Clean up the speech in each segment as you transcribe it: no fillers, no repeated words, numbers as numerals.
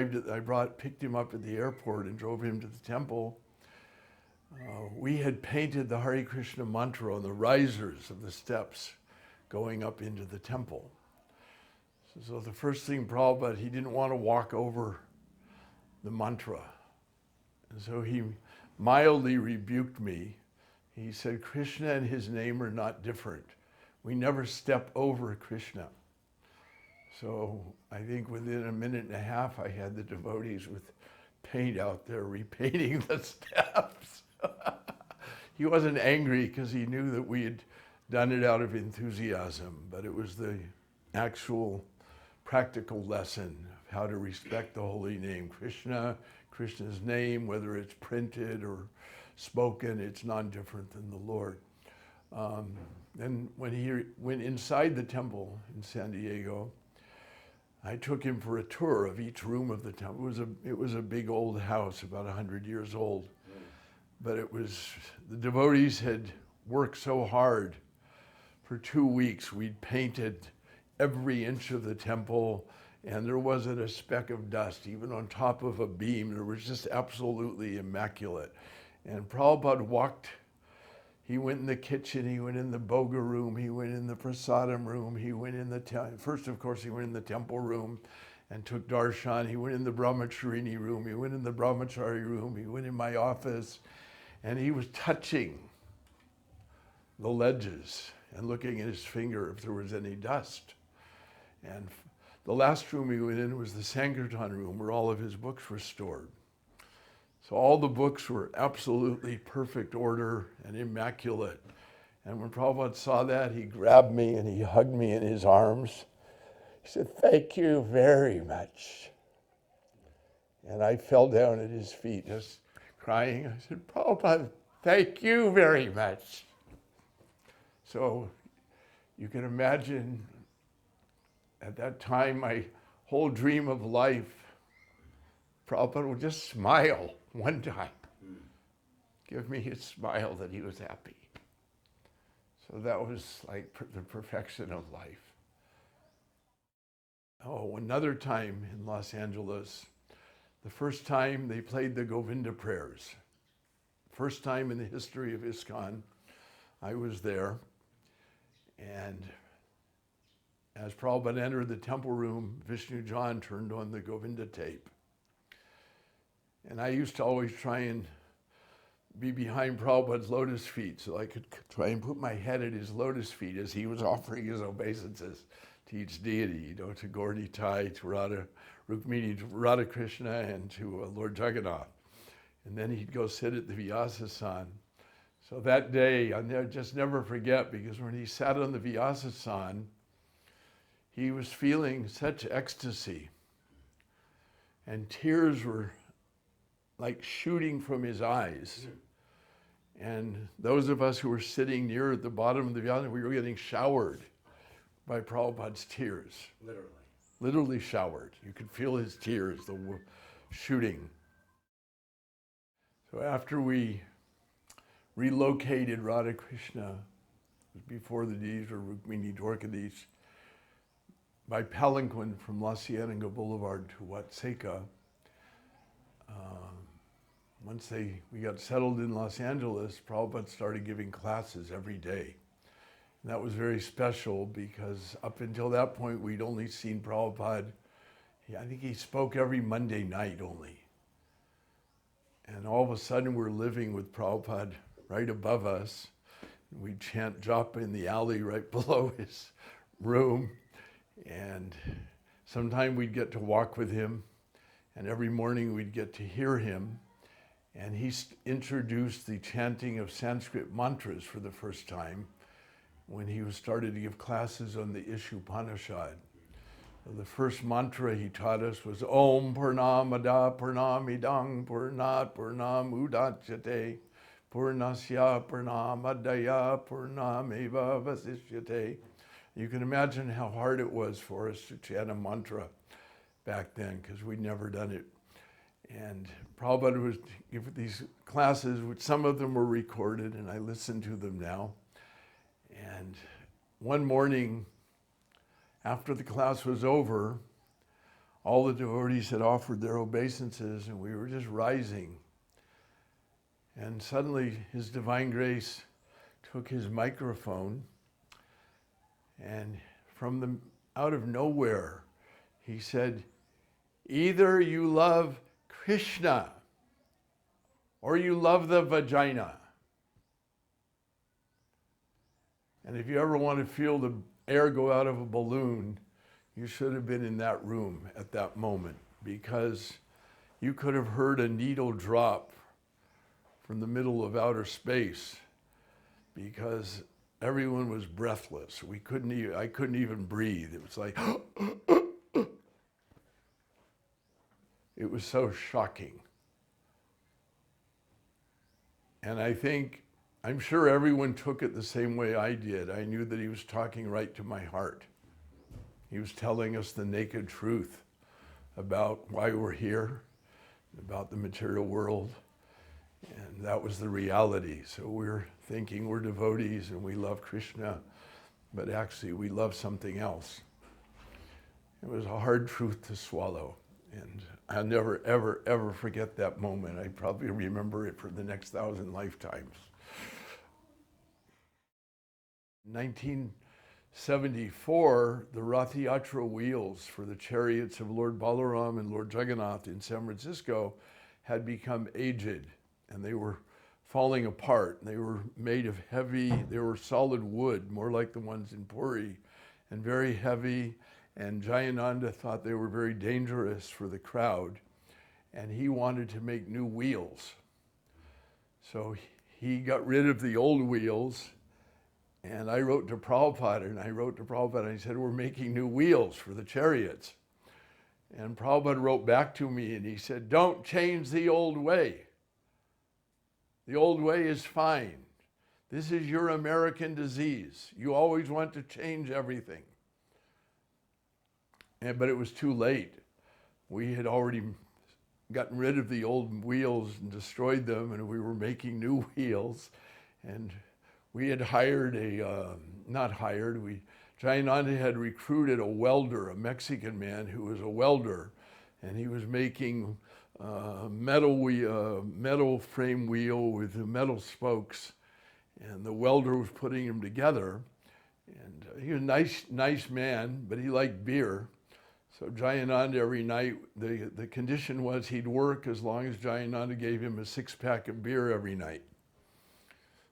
picked him up at the airport and drove him to the temple, we had painted the Hare Krishna mantra on the risers of the steps going up into the temple. So the first thing Prabhupada, he didn't want to walk over the mantra. And so he mildly rebuked me. He said, Krishna and his name are not different. We never step over Krishna. So I think within a minute and a half, I had the devotees with paint out there repainting the steps. He wasn't angry because he knew that we had done it out of enthusiasm, but it was the actual practical lesson of how to respect the holy name Krishna, Krishna's name, whether it's printed or spoken, it's not different than the Lord. Then when he went inside the temple in San Diego, I took him for a tour of each room of the temple. It was a big old house, about 100 years old. But the devotees had worked so hard. For 2 weeks, we'd painted every inch of the temple, and there wasn't a speck of dust, even on top of a beam. It was just absolutely immaculate. And Prabhupada he went in the kitchen, he went in the boga room, he went in the prasadam room, he went in first of course he went in the temple room and took darshan, he went in the brahmacharini room, he went in the brahmachari room, he went in my office, and he was touching the ledges and looking at his finger if there was any dust. And the last room he went in was the Sankirtan room where all of his books were stored. So all the books were absolutely perfect order and immaculate. And when Prabhupada saw that, he grabbed me and he hugged me in his arms. He said, "Thank you very much." And I fell down at his feet just crying. I said, "Prabhupada, thank you very much." So you can imagine at that time, my whole dream of life, Prabhupada would just smile one time. Give me his smile that he was happy. So that was like the perfection of life. Oh, another time in Los Angeles, the first time they played the Govinda prayers. First time in the history of ISKCON, I was there. And as Prabhupada entered the temple room, Vishnu John turned on the Govinda tape. And I used to always try and be behind Prabhupada's lotus feet so I could try and put my head at his lotus feet as he was offering his obeisances to each deity, to Gaur Nitai, to Rukmini, to Radha Krishna, and to Lord Jagannath. And then he'd go sit at the Vyasa-san. So that day, I'll just never forget, because when he sat on the Vyasa-san, he was feeling such ecstasy, and tears were like shooting from his eyes. And those of us who were sitting near at the bottom of the Vyasa, we were getting showered by Prabhupada's tears. Literally showered. You could feel his tears, shooting. So after we relocated Radha Krishna, before the D's or Rukmini Dwarkadis, by palanquin from La Cienega Boulevard to Watseka. Once we got settled in Los Angeles, Prabhupada started giving classes every day. And that was very special because up until that point, we'd only seen Prabhupada, I think he spoke every Monday night only. And all of a sudden, we're living with Prabhupada right above us. We'd chant japa in the alley right below his room. And sometime we'd get to walk with him, and every morning we'd get to hear him. And he introduced the chanting of Sanskrit mantras for the first time when he started to give classes on the Ishupanishad. The first mantra he taught us was Om Purnamada Purnamidang Purnat Purnam Udachyate Purnasya Purnamadaya Purnameva Vasishyate. You can imagine how hard it was for us to chant a mantra back then, because we'd never done it. And Prabhupada would give these classes, which some of them were recorded, and I listen to them now. And one morning, after the class was over, all the devotees had offered their obeisances, and we were just rising. And suddenly His Divine Grace took his microphone, and out of nowhere, he said, either you love Krishna or you love the vagina. And if you ever want to feel the air go out of a balloon, you should have been in that room at that moment, because you could have heard a needle drop from the middle of outer space, because everyone was breathless. I couldn't even breathe. It was like, it was so shocking. And I'm sure everyone took it the same way I did. I knew that he was talking right to my heart. He was telling us the naked truth about why we're here, about the material world. And that was the reality. So we're thinking we're devotees and we love Krishna, but actually we love something else. It was a hard truth to swallow. And I'll never, ever, ever forget that moment. I probably remember it for the next 1,000 lifetimes. 1974, the Rath Yatra wheels for the chariots of Lord Balaram and Lord Jagannath in San Francisco had become aged, and they were falling apart. They were made of they were solid wood, more like the ones in Puri, and very heavy. And Jayananda thought they were very dangerous for the crowd, and he wanted to make new wheels. So he got rid of the old wheels, and I wrote to Prabhupada, and I said, we're making new wheels for the chariots. And Prabhupada wrote back to me, and he said, don't change the old way. The old way is fine. This is your American disease. You always want to change everything. But it was too late. We had already gotten rid of the old wheels and destroyed them, and we were making new wheels. And we had Jayananda had recruited a welder, a Mexican man who was a welder, and he was making metal frame wheel with metal spokes, and the welder was putting them together. And he was a nice man, but he liked beer. So Jayananda every night, the condition was he'd work as long as Jayananda gave him a 6-pack of beer every night.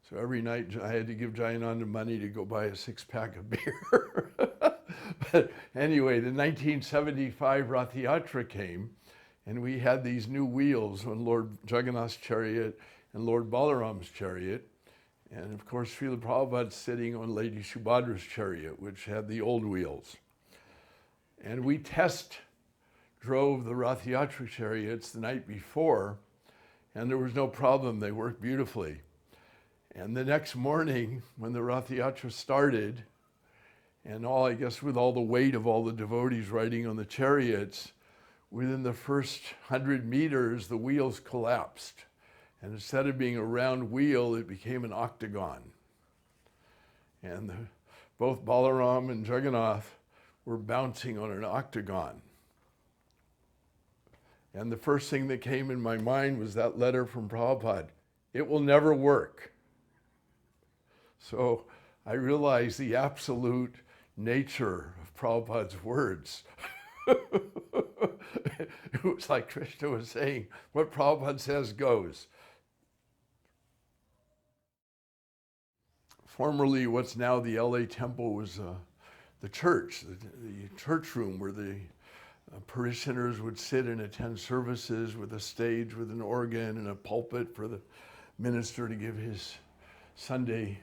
So every night I had to give Jayananda money to go buy a 6-pack of beer. But anyway, the 1975 Rath Yatra came, and we had these new wheels on Lord Jagannath's chariot and Lord Balaram's chariot. And of course, Srila Prabhupada sitting on Lady Subhadra's chariot, which had the old wheels. And we test drove the Rath Yatra chariots the night before, and there was no problem. They worked beautifully. And the next morning, when the Rath Yatra started, and I guess with all the weight of all the devotees riding on the chariots, within the first 100 meters, the wheels collapsed. And instead of being a round wheel, it became an octagon. And both Balaram and Jagannath were bouncing on an octagon. And the first thing that came in my mind was that letter from Prabhupada. It will never work. So I realized the absolute nature of Prabhupada's words. It was like Krishna was saying, what Prabhupada says goes. Formerly, what's now the LA Temple was the church, the church room where the parishioners would sit and attend services with a stage with an organ and a pulpit for the minister to give his Sunday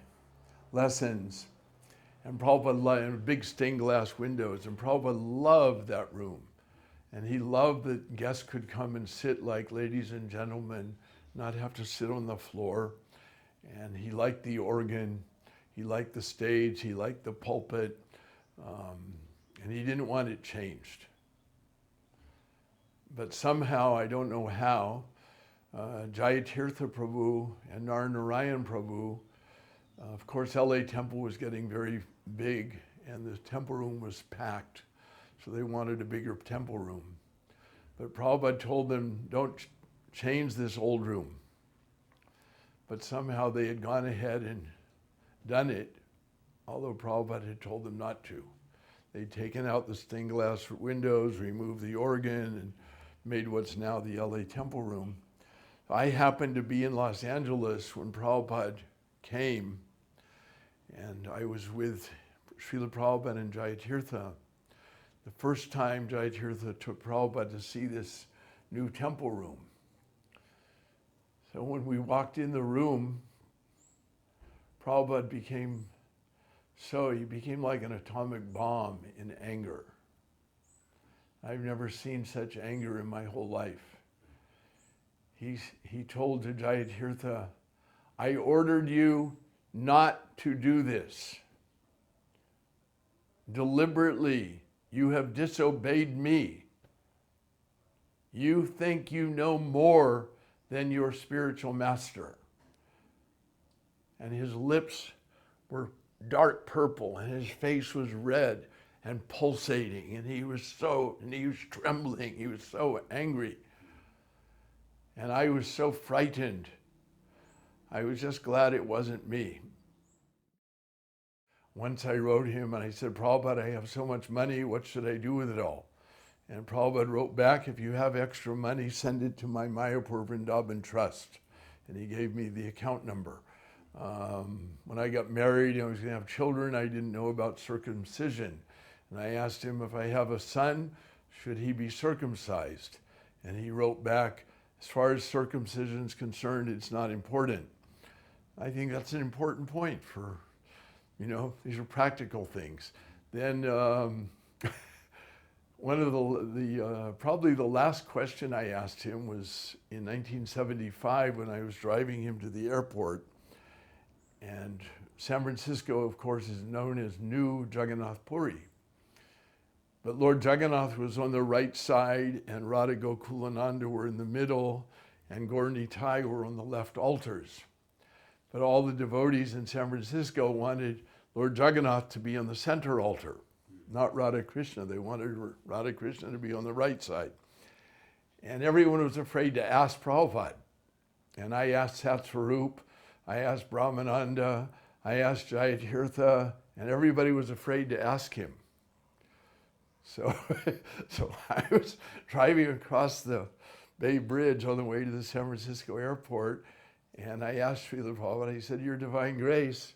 lessons. And Prabhupada and big stained glass windows, and Prabhupada loved that room. And he loved that guests could come and sit like ladies and gentlemen, not have to sit on the floor. And he liked the organ, he liked the stage, he liked the pulpit, and he didn't want it changed. But somehow, I don't know how, Jayatirtha Prabhu and Narayan Prabhu, of course, LA Temple was getting very big and the temple room was packed. So they wanted a bigger temple room. But Prabhupada told them, don't change this old room. But somehow they had gone ahead and done it, although Prabhupada had told them not to. They'd taken out the stained glass windows, removed the organ, and made what's now the LA Temple Room. I happened to be in Los Angeles when Prabhupada came, and I was with Srila Prabhupada and Jayatirtha. The first time Jayatirtha took Prabhupada to see this new temple room. So when we walked in the room, Prabhupada became like an atomic bomb in anger. I've never seen such anger in my whole life. He told to Jayatirtha, I ordered you not to do this. Deliberately, you have disobeyed me. You think you know more than your spiritual master. And his lips were dark purple and his face was red and pulsating, and he was trembling, he was so angry. And I was so frightened. I was just glad it wasn't me. Once I wrote him and I said, Prabhupada, I have so much money, what should I do with it all? And Prabhupada wrote back, if you have extra money, send it to my Mayapur Vrindavan Trust. And he gave me the account number. When I got married and I was going to have children, I didn't know about circumcision. And I asked him, if I have a son, should he be circumcised? And he wrote back, as far as circumcision is concerned, it's not important. I think that's an important point for, these are practical things. Then one of probably the last question I asked him was in 1975 when I was driving him to the airport. And San Francisco, of course, is known as New Jagannath Puri. But Lord Jagannath was on the right side, and Radha Gokulananda were in the middle, and Gaur Nitai were on the left altars. But all the devotees in San Francisco wanted Lord Jagannath to be on the center altar, not Radha Krishna. They wanted Radha Krishna to be on the right side. And everyone was afraid to ask Prabhupada. And I asked Satsvarup, I asked Brahmananda, I asked Jayatirtha, and everybody was afraid to ask him. So I was driving across the Bay Bridge on the way to the San Francisco airport, and I asked Srila Prabhupada, he said, Your Divine Grace,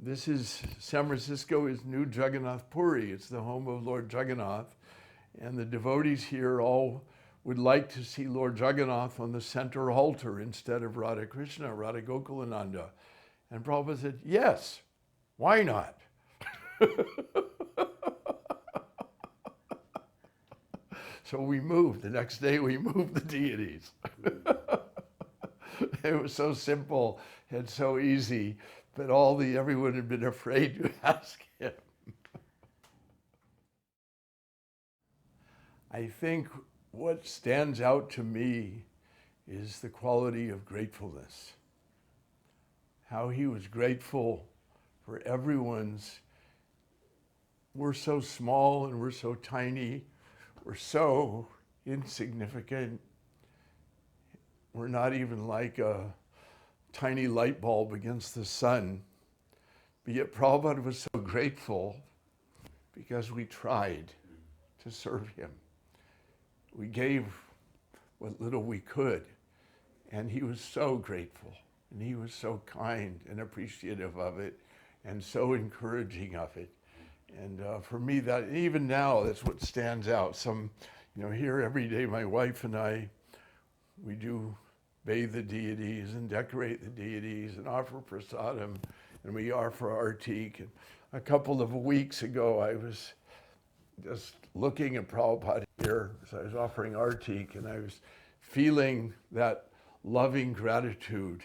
San Francisco is New Jagannath Puri. It's the home of Lord Jagannath, and the devotees here all would like to see Lord Jagannath on the center altar instead of Radha Krishna, Radha Gokulananda. And Prabhupada said, yes, why not? So we moved. The next day we moved the deities. It was so simple and so easy, but everyone had been afraid to ask him. I think what stands out to me is the quality of gratefulness. How he was grateful for everyone's, we're so small and we're so tiny, we're so insignificant. We're not even like a tiny light bulb against the sun. But yet Prabhupada was so grateful because we tried to serve him. We gave what little we could, and he was so grateful, and he was so kind and appreciative of it, and so encouraging of it. And for me, that even now, that's what stands out. Here every day, my wife and I, we do bathe the deities and decorate the deities and offer prasadam, and we offer artik. And a couple of weeks ago, I was just looking at Prabhupada here as I was offering artik, and I was feeling that loving gratitude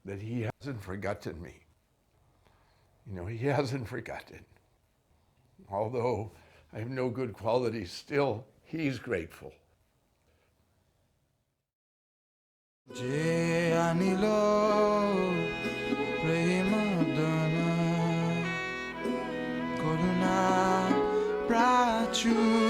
that he hasn't forgotten me. He hasn't forgotten. Although I have no good qualities, still, he's grateful. Je anilo premadana koruna prachu